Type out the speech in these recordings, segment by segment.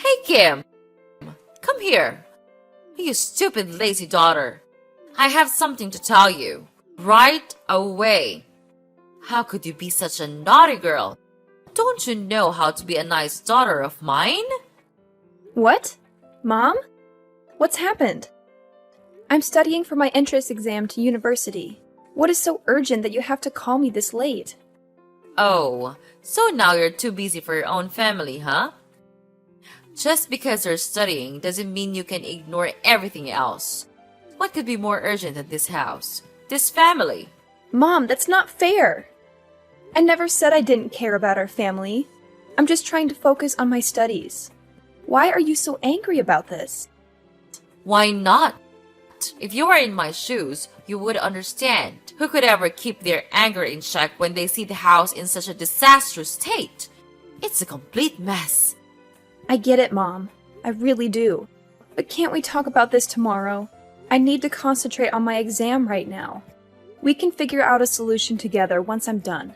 Hey, Kim, come here. You stupid, lazy daughter. I have something to tell you. Right away. How could you be such a naughty girl? Don't you know how to be a nice daughter of mine? What? Mom? What's happened? I'm studying for my entrance exam to university. What is so urgent that you have to call me this late? Oh, so now you're too busy for your own family, huh? Just because you're studying doesn't mean you can ignore everything else. What could be more urgent than this house? This family? Mom, that's not fair. I never said I didn't care about our family. I'm just trying to focus on my studies. Why are you so angry about this? Why not? If you were in my shoes, you would understand. Who could ever keep their anger in check when they see the house in such a disastrous state? It's a complete mess. I get it, Mom. I really do. But can't we talk about this tomorrow? I need to concentrate on my exam right now. We can figure out a solution together once I'm done.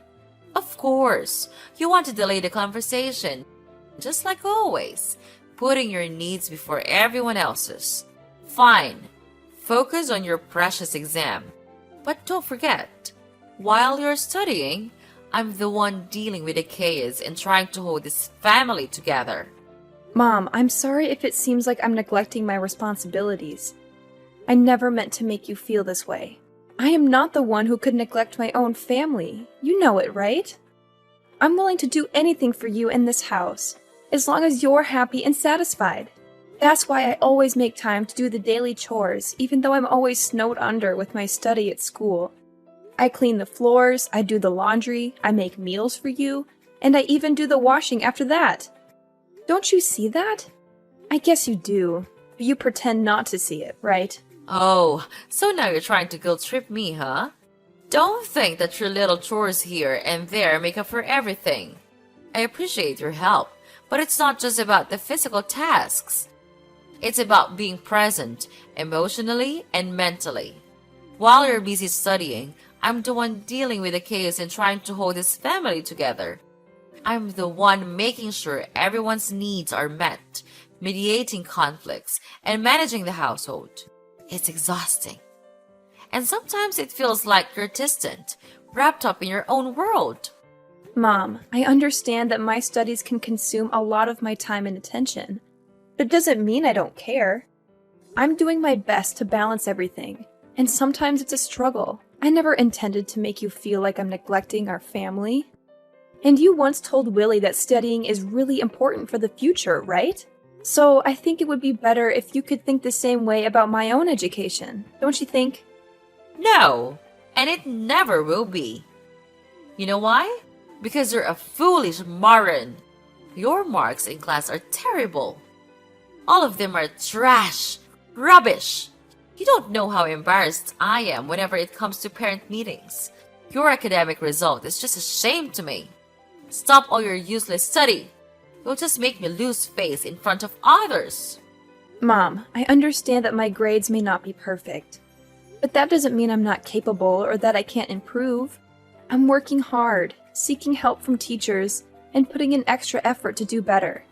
Of course, you want to delay the conversation. Just like always, putting your needs before everyone else's. Fine. Focus on your precious exam. But don't forget, while you're studying, I'm the one dealing with the chaos and trying to hold this family together. Mom, I'm sorry if it seems like I'm neglecting my responsibilities. I never meant to make you feel this way. I am not the one who could neglect my own family. You know it, right? I'm willing to do anything for you in this house, as long as you're happy and satisfied. That's why I always make time to do the daily chores, even though I'm always snowed under with my study at school. I clean the floors, I do the laundry, I make meals for you, and I even do the washing after that. Don't you see that? I guess you do, but you pretend not to see it, right? Oh, so now you're trying to guilt trip me, huh? Don't think that your little chores here and there make up for everything. I appreciate your help, but it's not just about the physical tasks. It's about being present, emotionally and mentally. While you're busy studying, I'm the one dealing with the chaos and trying to hold this family together. I'm the one making sure everyone's needs are met, mediating conflicts, and managing the household. It's exhausting. And sometimes it feels like you're distant, wrapped up in your own world. Mom, I understand that my studies can consume a lot of my time and attention, but it doesn't mean I don't care. I'm doing my best to balance everything, and sometimes it's a struggle. I never intended to make you feel like I'm neglecting our family. And you once told Willie that studying is really important for the future, right? So I think it would be better if you could think the same way about my own education, don't you think? No, and it never will be. You know why? Because you're a foolish moron. Your marks in class are terrible. All of them are trash, rubbish. You don't know how embarrassed I am whenever it comes to parent meetings. Your academic result is just a shame to me. Stop all your useless study. You'll just make me lose face in front of others. Mom, I understand that my grades may not be perfect, but that doesn't mean I'm not capable or that I can't improve. I'm working hard, seeking help from teachers, and putting in extra effort to do better.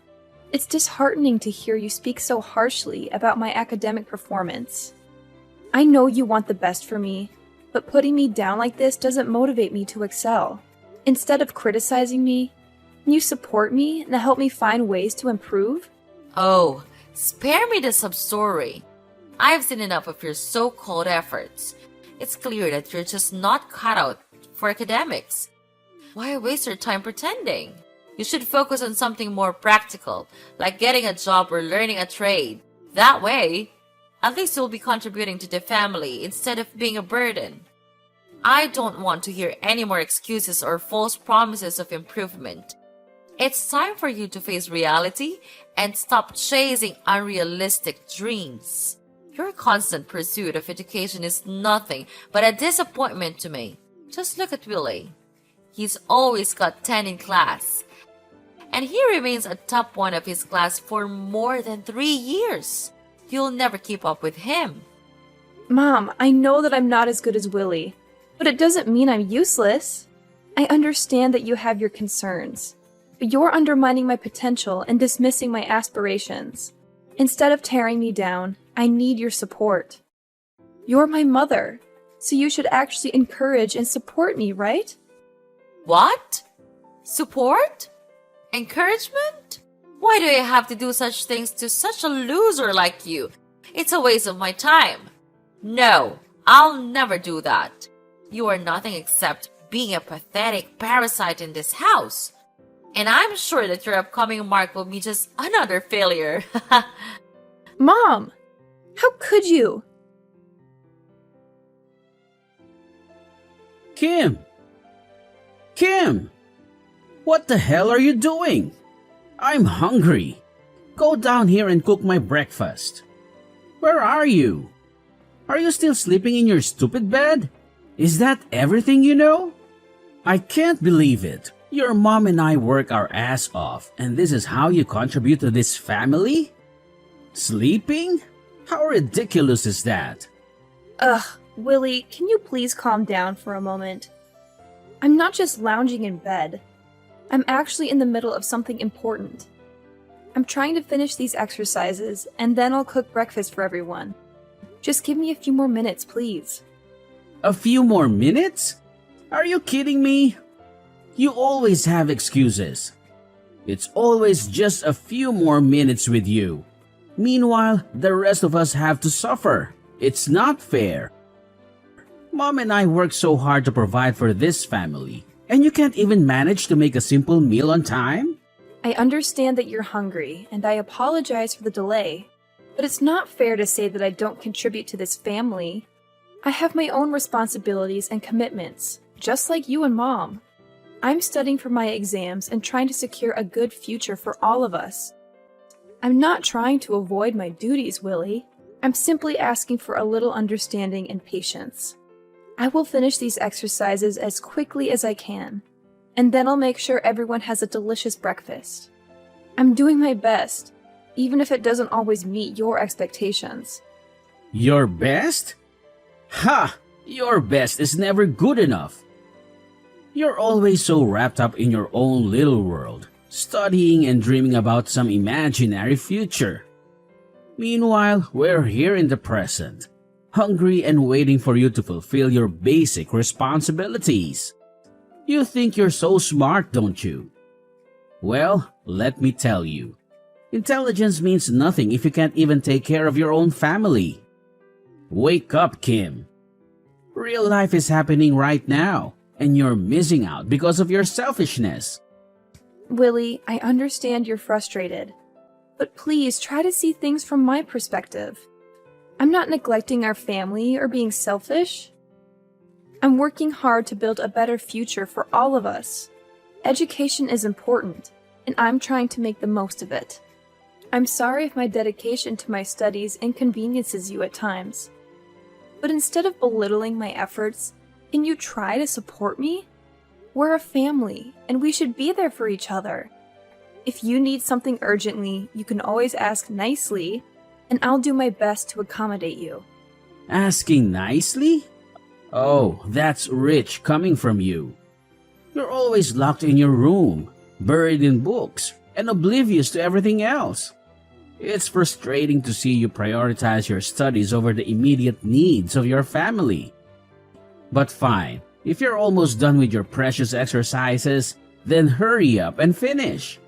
It's disheartening to hear you speak so harshly about my academic performance. I know you want the best for me, but putting me down like this doesn't motivate me to excel. Instead of criticizing me, can you support me and help me find ways to improve? Oh, spare me the sub-story. I've seen enough of your so-called efforts. It's clear that you're just not cut out for academics. Why waste your time pretending? You should focus on something more practical, like getting a job or learning a trade. That way, at least you'll be contributing to the family instead of being a burden. I don't want to hear any more excuses or false promises of improvement. It's time for you to face reality and stop chasing unrealistic dreams. Your constant pursuit of education is nothing but a disappointment to me. Just look at Willie. He's always got 10 in class. And he remains a top one of his class for more than 3 years. You'll never keep up with him. Mom, I know that I'm not as good as Willie, but it doesn't mean I'm useless. I understand that you have your concerns. But you're undermining my potential and dismissing my aspirations. Instead of tearing me down, I need your support. You're my mother, so you should actually encourage and support me, right? What? Support? Encouragement? Why do I have to do such things to such a loser like you? It's a waste of my time. No, I'll never do that. You are nothing except being a pathetic parasite in this house. And I'm sure that your upcoming mark will be just another failure. Mom! How could you? Kim! Kim! What the hell are you doing? I'm hungry. Go down here and cook my breakfast. Where are you? Are you still sleeping in your stupid bed? Is that everything you know? I can't believe it. Your mom and I work our ass off, and this is how you contribute to this family? Sleeping? How ridiculous is that? Ugh, Willie, can you please calm down for a moment? I'm not just lounging in bed. I'm actually in the middle of something important. I'm trying to finish these exercises, and then I'll cook breakfast for everyone. Just give me a few more minutes, please. A few more minutes? Are you kidding me? You always have excuses. It's always just a few more minutes with you. Meanwhile, the rest of us have to suffer. It's not fair. Mom and I work so hard to provide for this family, and you can't even manage to make a simple meal on time? I understand that you're hungry, and I apologize for the delay. But it's not fair to say that I don't contribute to this family. I have my own responsibilities and commitments, just like you and Mom. I'm studying for my exams and trying to secure a good future for all of us. I'm not trying to avoid my duties, Willie. I'm simply asking for a little understanding and patience. I will finish these exercises as quickly as I can, and then I'll make sure everyone has a delicious breakfast. I'm doing my best, even if it doesn't always meet your expectations. Your best? Ha! Your best is never good enough. You're always so wrapped up in your own little world, studying and dreaming about some imaginary future. Meanwhile, we're here in the present, hungry and waiting for you to fulfill your basic responsibilities. You think you're so smart, don't you? Well, let me tell you. Intelligence means nothing if you can't even take care of your own family. Wake up, Kim. Real life is happening right now, and you're missing out because of your selfishness. Willie, I understand you're frustrated, but please try to see things from my perspective. I'm not neglecting our family or being selfish. I'm working hard to build a better future for all of us. Education is important, and I'm trying to make the most of it. I'm sorry if my dedication to my studies inconveniences you at times. But instead of belittling my efforts, can you try to support me? We're a family, and we should be there for each other. If you need something urgently, you can always ask nicely, and I'll do my best to accommodate you. Asking nicely? Oh, that's rich coming from you. You're always locked in your room, buried in books, and oblivious to everything else. It's frustrating to see you prioritize your studies over the immediate needs of your family. But fine, if you're almost done with your precious exercises, then hurry up and finish.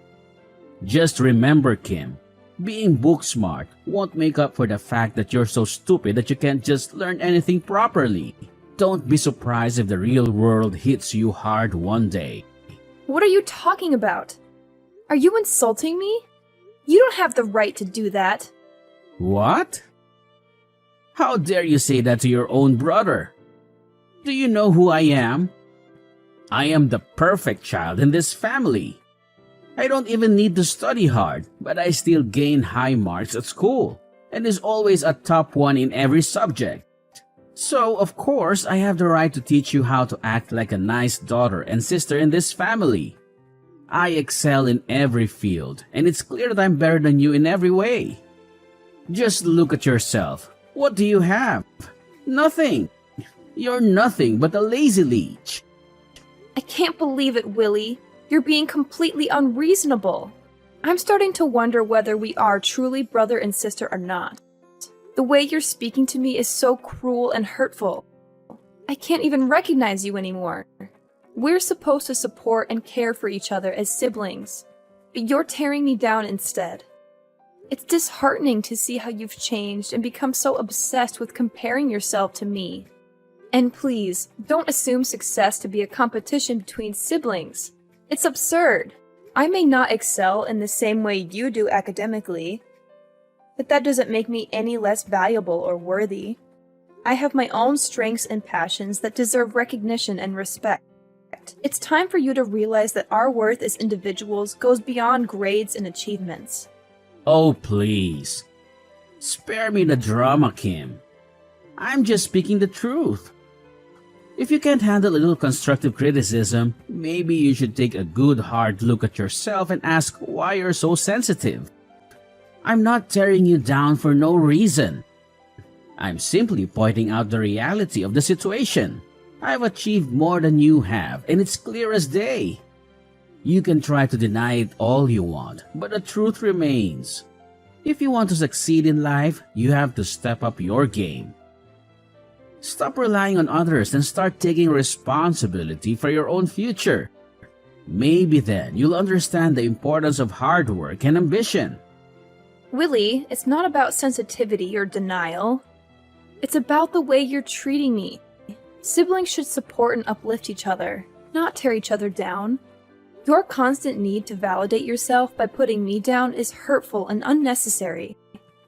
Just remember, Kim, being book smart won't make up for the fact that you're so stupid that you can't just learn anything properly. Don't be surprised if the real world hits you hard one day. What are you talking about? Are you insulting me? You don't have the right to do that. What? How dare you say that to your own brother? Do you know who I am? I am the perfect child in this family. I don't even need to study hard, but I still gain high marks at school and is always a top one in every subject. So, of course, I have the right to teach you how to act like a nice daughter and sister in this family. I excel in every field, and it's clear that I'm better than you in every way. Just look at yourself. What do you have? Nothing. You're nothing but a lazy leech. I can't believe it, Willie. You're being completely unreasonable. I'm starting to wonder whether we are truly brother and sister or not. The way you're speaking to me is so cruel and hurtful. I can't even recognize you anymore. We're supposed to support and care for each other as siblings, but you're tearing me down instead. It's disheartening to see how you've changed and become so obsessed with comparing yourself to me. And please, don't assume success to be a competition between siblings. It's absurd. I may not excel in the same way you do academically, but that doesn't make me any less valuable or worthy. I have my own strengths and passions that deserve recognition and respect. It's time for you to realize that our worth as individuals goes beyond grades and achievements. Oh, please. Spare me the drama, Kim. I'm just speaking the truth. If you can't handle a little constructive criticism, maybe you should take a good hard look at yourself and ask why you're so sensitive. I'm not tearing you down for no reason. I'm simply pointing out the reality of the situation. I've achieved more than you have, and it's clear as day. You can try to deny it all you want, but the truth remains. If you want to succeed in life, you have to step up your game. Stop relying on others and start taking responsibility for your own future. Maybe then you'll understand the importance of hard work and ambition. Willie, it's not about sensitivity or denial. It's about the way you're treating me. Siblings should support and uplift each other, not tear each other down. Your constant need to validate yourself by putting me down is hurtful and unnecessary.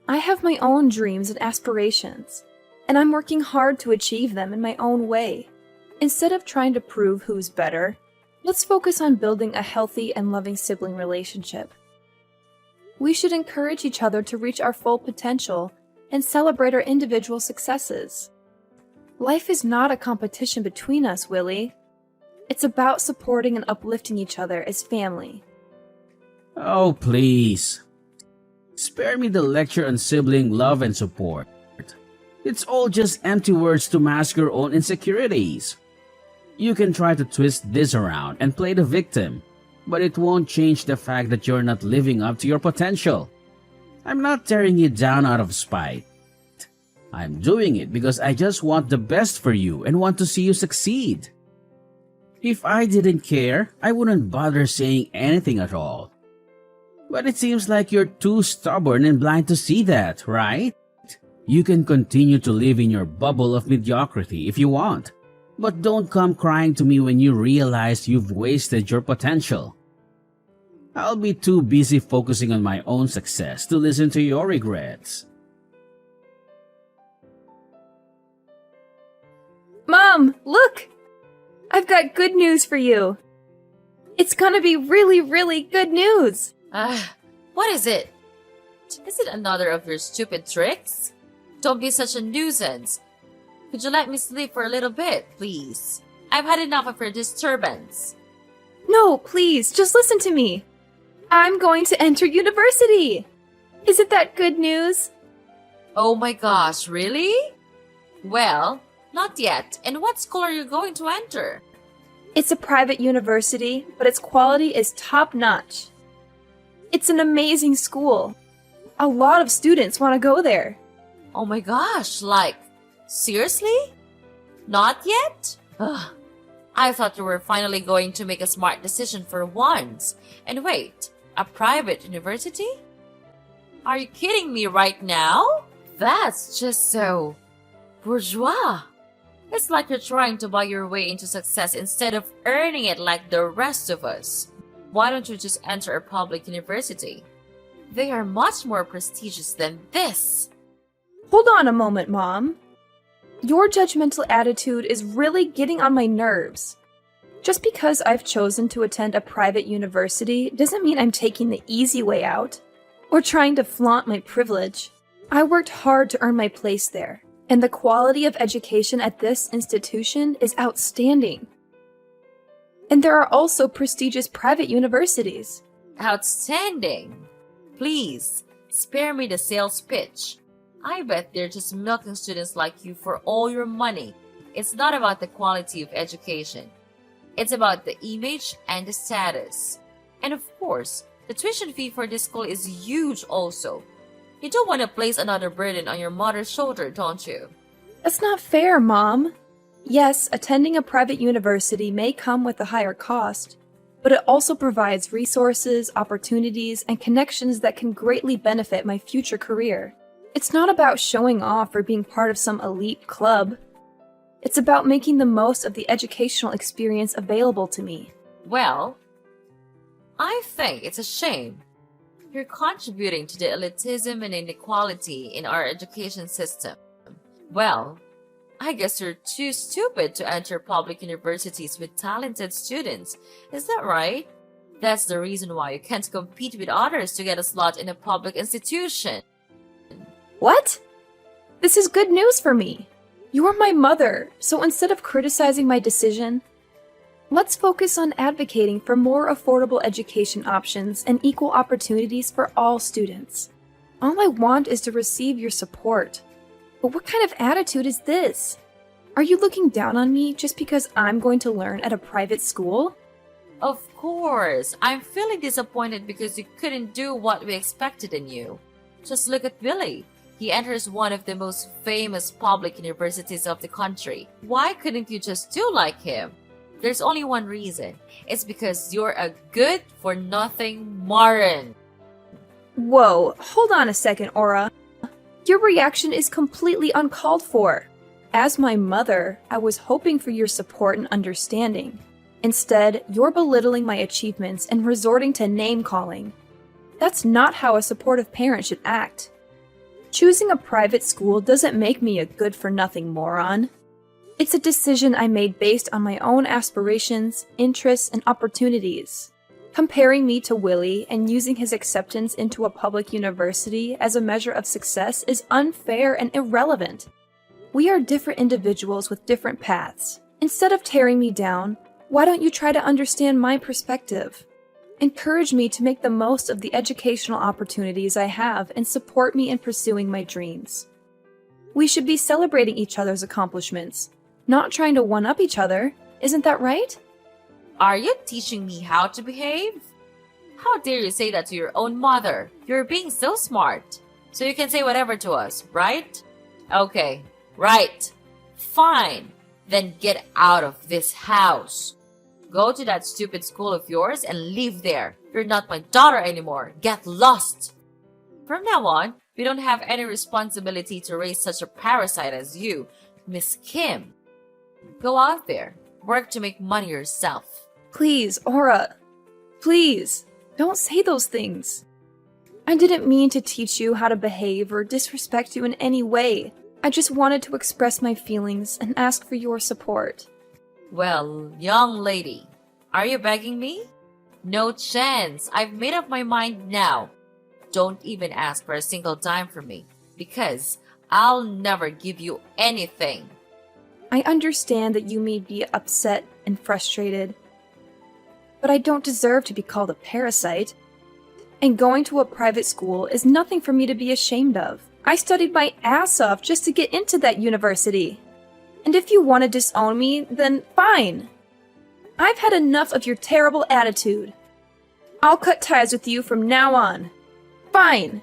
I have my own dreams and aspirations, and I'm working hard to achieve them in my own way. Instead of trying to prove who's better, let's focus on building a healthy and loving sibling relationship. We should encourage each other to reach our full potential and celebrate our individual successes. Life is not a competition between us, Willie. It's about supporting and uplifting each other as family. Oh, please. Spare me the lecture on sibling love and support. It's all just empty words to mask your own insecurities. You can try to twist this around and play the victim, but it won't change the fact that you're not living up to your potential. I'm not tearing you down out of spite. I'm doing it because I just want the best for you and want to see you succeed. If I didn't care, I wouldn't bother saying anything at all. But it seems like you're too stubborn and blind to see that, right? You can continue to live in your bubble of mediocrity if you want, but don't come crying to me when you realize you've wasted your potential. I'll be too busy focusing on my own success to listen to your regrets. Mom, look! I've got good news for you. It's gonna be really, really good news. What is it? Is it another of your stupid tricks? Don't be such a nuisance. Could you let me sleep for a little bit, please? I've had enough of your disturbance. No, please, just listen to me. I'm going to enter university. Isn't that good news? Oh my gosh, really? Well, not yet. And what school are you going to enter? It's a private university, but its quality is top-notch. It's an amazing school. A lot of students want to go there. Oh my gosh, like, seriously? Not yet? Ugh. I thought you were finally going to make a smart decision for once. And wait, a private university? Are you kidding me right now? That's just so bourgeois. It's like you're trying to buy your way into success instead of earning it like the rest of us. Why don't you just enter a public university? They are much more prestigious than this. Hold on a moment, Mom. Your judgmental attitude is really getting on my nerves. Just because I've chosen to attend a private university doesn't mean I'm taking the easy way out or trying to flaunt my privilege. I worked hard to earn my place there, and the quality of education at this institution is outstanding. And there are also prestigious private universities. Outstanding. Please, spare me the sales pitch. I bet they're just milking students like you for all your money. It's not about the quality of education. It's about the image and the status. And of course, the tuition fee for this school is huge also. You don't want to place another burden on your mother's shoulder, don't you? That's not fair, Mom. Yes, attending a private university may come with a higher cost, but it also provides resources, opportunities, and connections that can greatly benefit my future career. It's not about showing off or being part of some elite club. It's about making the most of the educational experience available to me. Well, I think it's a shame. You're contributing to the elitism and inequality in our education system. Well, I guess you're too stupid to enter public universities with talented students. Is that right? That's the reason why you can't compete with others to get a slot in a public institution. What? This is good news for me. You are my mother, so instead of criticizing my decision, let's focus on advocating for more affordable education options and equal opportunities for all students. All I want is to receive your support. But what kind of attitude is this? Are you looking down on me just because I'm going to learn at a private school? Of course, I'm feeling disappointed because you couldn't do what we expected in you. Just look at Billy. He enters one of the most famous public universities of the country. Why couldn't you just do like him? There's only one reason. It's because you're a good-for-nothing moron. Whoa, hold on a second, Aura. Your reaction is completely uncalled for. As my mother, I was hoping for your support and understanding. Instead, you're belittling my achievements and resorting to name-calling. That's not how a supportive parent should act. Choosing a private school doesn't make me a good-for-nothing moron. It's a decision I made based on my own aspirations, interests, and opportunities. Comparing me to Willie and using his acceptance into a public university as a measure of success is unfair and irrelevant. We are different individuals with different paths. Instead of tearing me down, why don't you try to understand my perspective? Encourage me to make the most of the educational opportunities I have and support me in pursuing my dreams. We should be celebrating each other's accomplishments, not trying to one-up each other. Isn't that right? Are you teaching me how to behave? How dare you say that to your own mother? You're being so smart. So you can say whatever to us, right? Okay, right. Fine. Then get out of this house. Go to that stupid school of yours and live there. You're not my daughter anymore. Get lost. From now on, we don't have any responsibility to raise such a parasite as you, Miss Kim. Go out there. Work to make money yourself. Please, Aura. Please, don't say those things. I didn't mean to teach you how to behave or disrespect you in any way. I just wanted to express my feelings and ask for your support. Well, young lady, are you begging me? No chance. I've made up my mind now. Don't even ask for a single dime from me, because I'll never give you anything. I understand that you may be upset and frustrated, but I don't deserve to be called a parasite. And going to a private school is nothing for me to be ashamed of. I studied my ass off just to get into that university. And if you want to disown me, then fine. I've had enough of your terrible attitude. I'll cut ties with you from now on. Fine.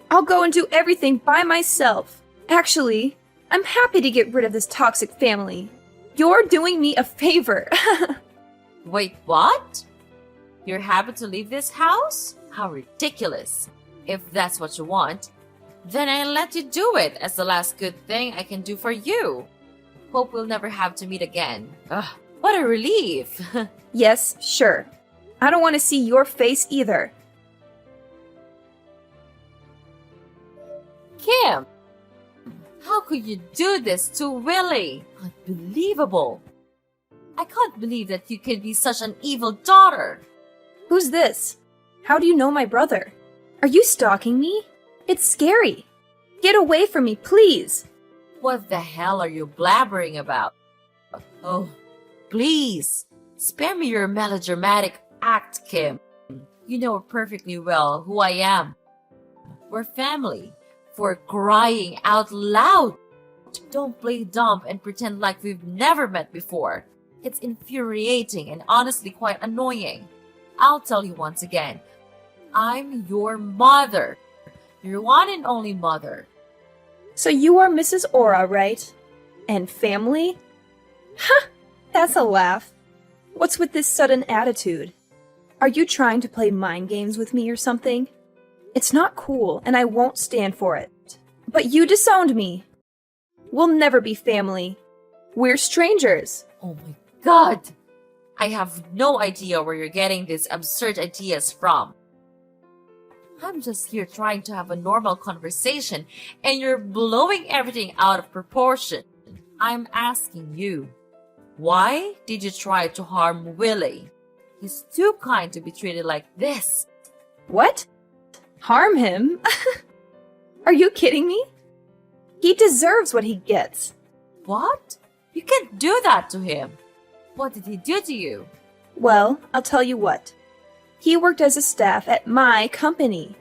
I'll go and do everything by myself. Actually, I'm happy to get rid of this toxic family. You're doing me a favor. Wait, what? You're happy to leave this house? How ridiculous. If that's what you want, then I'll let you do it as the last good thing I can do for you. Hope we'll never have to meet again. Ugh, what a relief. Yes, sure. I don't want to see your face either. Kim, how could you do this to Willie? Unbelievable. I can't believe that you can be such an evil daughter. Who's this? How do you know my brother? Are you stalking me? It's scary. Get away from me, please. What the hell are you blabbering about? Oh, please, spare me your melodramatic act, Kim. You know perfectly well who I am. We're family, for crying out loud. Don't play dumb and pretend like we've never met before. It's infuriating and honestly quite annoying. I'll tell you once again. I'm your mother. Your one and only mother. So you are Mrs. Aura, right? And family? Ha! That's a laugh. What's with this sudden attitude? Are you trying to play mind games with me or something? It's not cool, and I won't stand for it. But you disowned me. We'll never be family. We're strangers. Oh my god! I have no idea where you're getting these absurd ideas from. I'm just here trying to have a normal conversation, and you're blowing everything out of proportion. I'm asking you, why did you try to harm Willie? He's too kind to be treated like this. What? Harm him? Are you kidding me? He deserves what he gets. What? You can't do that to him. What did he do to you? Well, I'll tell you what. He worked as a staff at my company,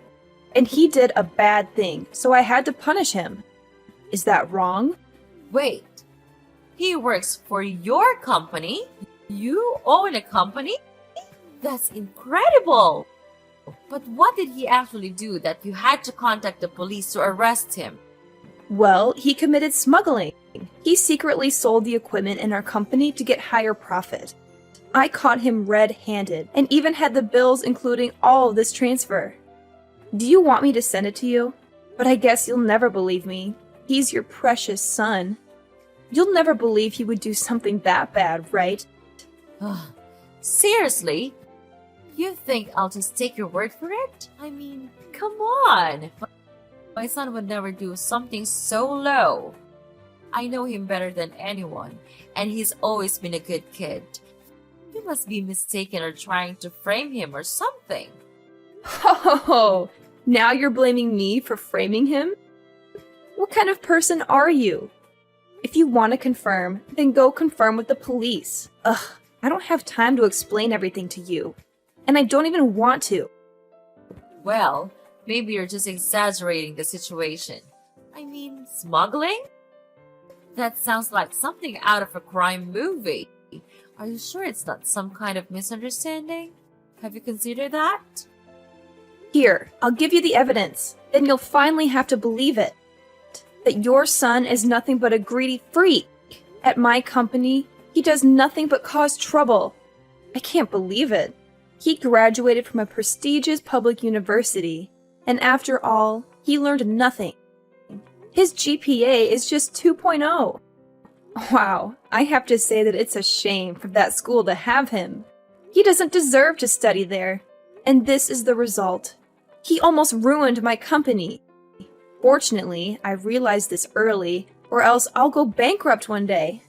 and he did a bad thing, so I had to punish him. Is that wrong? Wait. He works for your company? You own a company? That's incredible! But what did he actually do that you had to contact the police to arrest him? Well, he committed smuggling. He secretly sold the equipment in our company to get higher profit. I caught him red-handed and even had the bills including all of this transfer. Do you want me to send it to you? But I guess you'll never believe me. He's your precious son. You'll never believe he would do something that bad, right? Seriously? You think I'll just take your word for it? I mean, come on! My son would never do something so low. I know him better than anyone, and he's always been a good kid. You must be mistaken or trying to frame him or something. Oh, now you're blaming me for framing him? What kind of person are you? If you want to confirm, then go confirm with the police. Ugh, I don't have time to explain everything to you. And I don't even want to. Well, maybe you're just exaggerating the situation. I mean, smuggling? That sounds like something out of a crime movie. Are you sure it's not some kind of misunderstanding? Have you considered that? Here, I'll give you the evidence. Then you'll finally have to believe it. That your son is nothing but a greedy freak. At my company, he does nothing but cause trouble. I can't believe it. He graduated from a prestigious public university, and after all, he learned nothing. His GPA is just 2.0. Wow, I have to say that it's a shame for that school to have him. He doesn't deserve to study there, and this is the result. He almost ruined my company. Fortunately, I realized this early, or else I'll go bankrupt one day.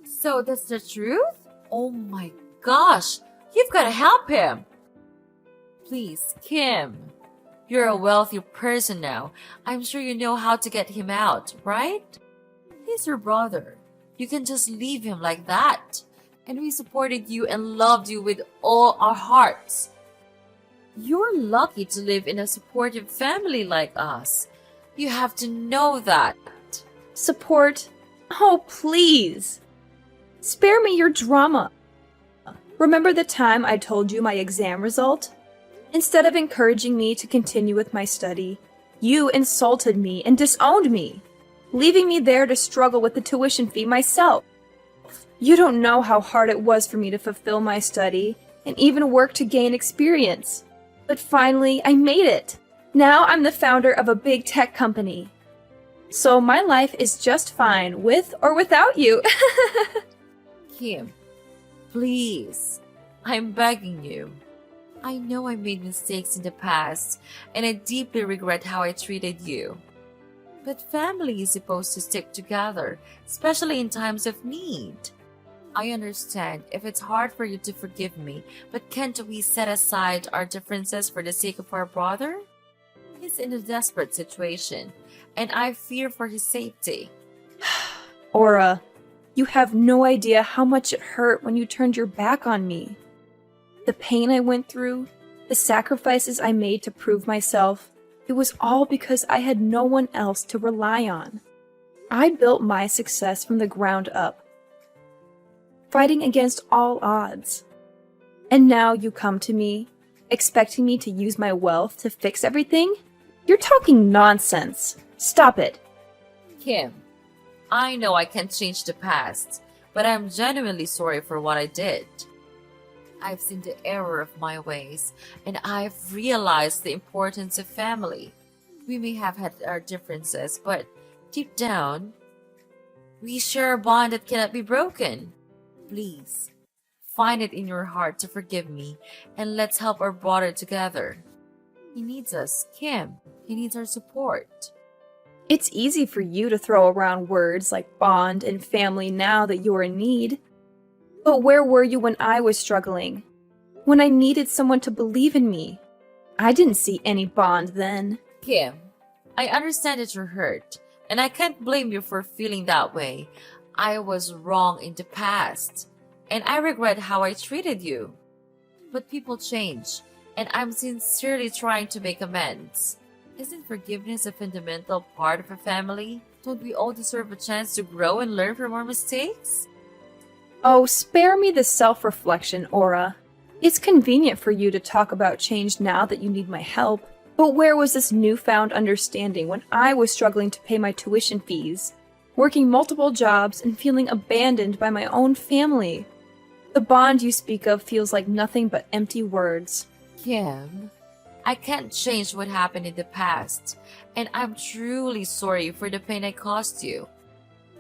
So that's the truth? Oh my gosh, you've got to help him. Please, Kim. You're a wealthy person now. I'm sure you know how to get him out, right? He's your brother. You can just leave him like that. And we supported you and loved you with all our hearts. You're lucky to live in a supportive family like us. You have to know that. Support? Oh, please. Spare me your drama. Remember the time I told you my exam result? Instead of encouraging me to continue with my study, you insulted me and disowned me, leaving me there to struggle with the tuition fee myself. You don't know how hard it was for me to fulfill my study and even work to gain experience. But finally, I made it. Now I'm the founder of a big tech company. So my life is just fine with or without you. Kim, please, I'm begging you. I know I made mistakes in the past, and I deeply regret how I treated you. But family is supposed to stick together, especially in times of need. I understand if it's hard for you to forgive me, but can't we set aside our differences for the sake of our brother? He's in a desperate situation, and I fear for his safety. Aura, you have no idea how much it hurt when you turned your back on me. The pain I went through, the sacrifices I made to prove myself, it was all because I had no one else to rely on. I built my success from the ground up. fighting against all odds. And now you come to me, expecting me to use my wealth to fix everything? You're talking nonsense. Stop it. Kim, I know I can't change the past, but I'm genuinely sorry for what I did. I've seen the error of my ways, and I've realized the importance of family. We may have had our differences, but deep down, we share a bond that cannot be broken. Please, find it in your heart to forgive me, and let's help our brother together. He needs us, Kim. He needs our support. It's easy for you to throw around words like bond and family now that you're in need. But where were you when I was struggling? When I needed someone to believe in me? I didn't see any bond then. Kim, I understand that you're hurt, and I can't blame you for feeling that way. I was wrong in the past, and I regret how I treated you. But people change, and I'm sincerely trying to make amends. Isn't forgiveness a fundamental part of a family? Don't we all deserve a chance to grow and learn from our mistakes? Oh, spare me the self-reflection, Aura. It's convenient for you to talk about change now that you need my help. But where was this newfound understanding when I was struggling to pay my tuition fees, working multiple jobs and feeling abandoned by my own family? The bond you speak of feels like nothing but empty words. Kim, I can't change what happened in the past, and I'm truly sorry for the pain I caused you.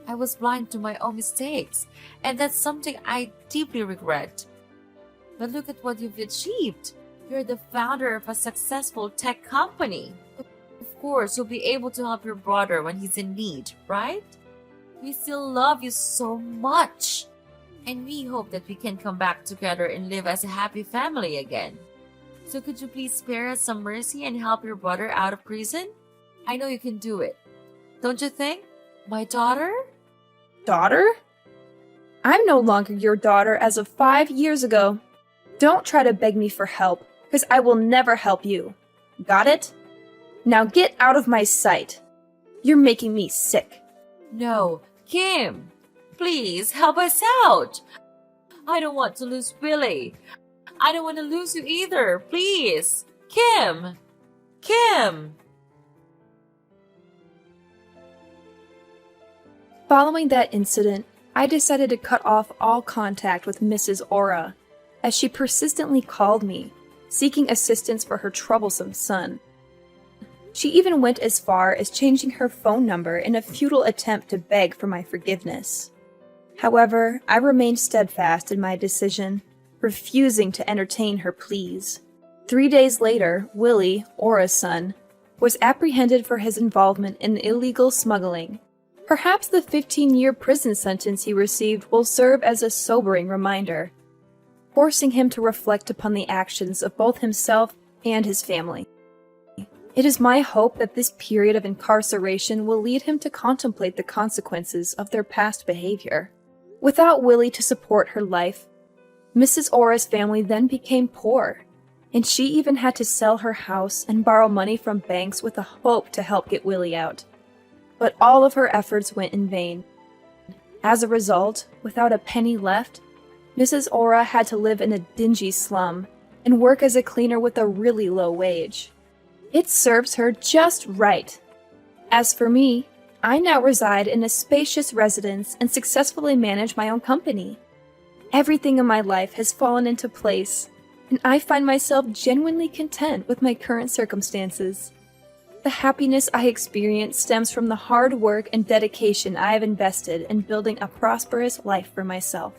I was blind to my own mistakes, and that's something I deeply regret. But look at what you've achieved. You're the founder of a successful tech company. Of course, you'll be able to help your brother when he's in need, right? We still love you so much. And we hope that we can come back together and live as a happy family again. So could you please spare us some mercy and help your brother out of prison? I know you can do it. Don't you think? My daughter? Daughter? I'm no longer your daughter as of 5 years ago. Don't try to beg me for help, because I will never help you. Got it? Now get out of my sight. You're making me sick. No, Kim, please help us out. I don't want to lose Billy. I don't want to lose you either. Please, Kim, Kim. Following that incident, I decided to cut off all contact with Mrs. Aura, as she persistently called me, seeking assistance for her troublesome son. She even went as far as changing her phone number in a futile attempt to beg for my forgiveness. However, I remained steadfast in my decision, refusing to entertain her pleas. 3 days later, Willie, Aura's son, was apprehended for his involvement in illegal smuggling. Perhaps the 15-year prison sentence he received will serve as a sobering reminder, forcing him to reflect upon the actions of both himself and his family. It is my hope that this period of incarceration will lead him to contemplate the consequences of their past behavior. Without Willie to support her life, Mrs. Aura's family then became poor, and she even had to sell her house and borrow money from banks with a hope to help get Willie out. But all of her efforts went in vain. As a result, without a penny left, Mrs. Aura had to live in a dingy slum and work as a cleaner with a really low wage. It serves her just right. As for me, I now reside in a spacious residence and successfully manage my own company. Everything in my life has fallen into place, and I find myself genuinely content with my current circumstances. The happiness I experience stems from the hard work and dedication I have invested in building a prosperous life for myself.